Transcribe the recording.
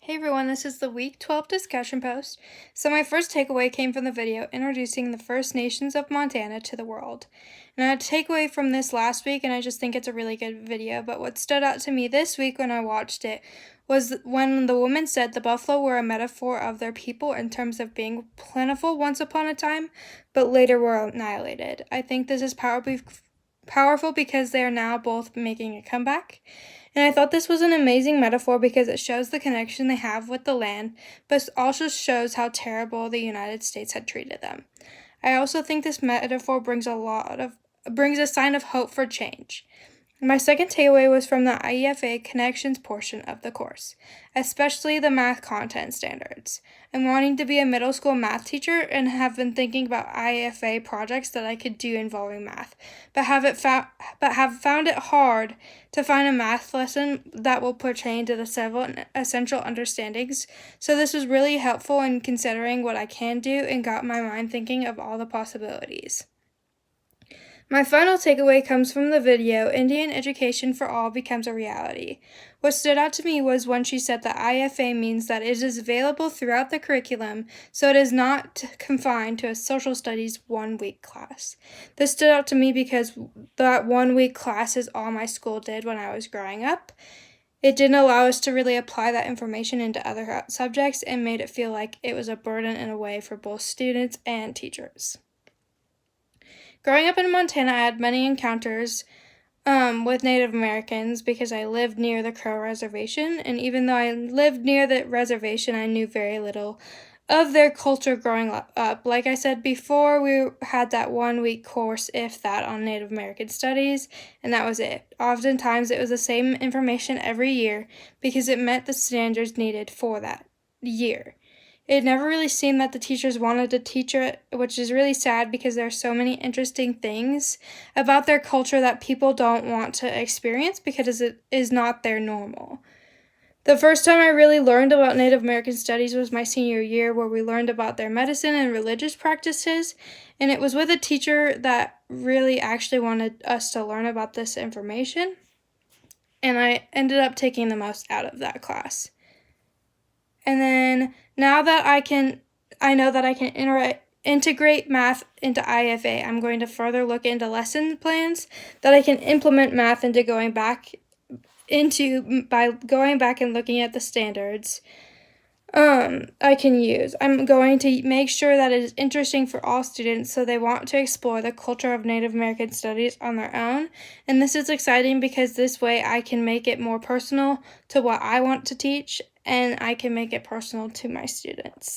Hey everyone, this is the week 12 discussion post. So my first takeaway came from the video introducing the First Nations of Montana to the world. And I had a takeaway from this last week, and I just think it's a really good video. But what stood out to me this week when I watched it was when the woman said the buffalo were a metaphor of their people in terms of being plentiful once upon a time, but later were annihilated. I think this is powerful because they are now both making a comeback. And I thought this was an amazing metaphor because it shows the connection they have with the land, but also shows how terrible the United States had treated them. I also think this metaphor brings a sign of hope for change. My second takeaway was from the IEFA connections portion of the course, especially the math content standards. I'm wanting to be a middle school math teacher and have been thinking about IEFA projects that I could do involving math, but have found it hard to find a math lesson that will pertain to the several essential understandings. So this was really helpful in considering what I can do and got my mind thinking of all the possibilities. My final takeaway comes from the video, Indian Education for All Becomes a Reality. What stood out to me was when she said that IFA means that it is available throughout the curriculum, so it is not confined to a social studies 1 week class. This stood out to me because that 1 week class is all my school did when I was growing up. It didn't allow us to really apply that information into other subjects and made it feel like it was a burden in a way for both students and teachers. Growing up in Montana, I had many encounters with Native Americans because I lived near the Crow Reservation, and even though I lived near the reservation, I knew very little of their culture growing up. Like I said before, we had that 1 week course, if that, on Native American studies, and that was it. Oftentimes, it was the same information every year because it met the standards needed for that year. It never really seemed that the teachers wanted to teach it, which is really sad because there are so many interesting things about their culture that people don't want to experience because it is not their normal. The first time I really learned about Native American studies was my senior year, where we learned about their medicine and religious practices, and it was with a teacher that really actually wanted us to learn about this information, and I ended up taking the most out of that class. And then now that I know that I can integrate math into IFA, I'm going to further look into lesson plans that I can implement math into by going back and looking at the standards I can use. I'm going to make sure that it is interesting for all students so they want to explore the culture of Native American studies on their own. And this is exciting because this way I can make it more personal to what I want to teach, and I can make it personal to my students.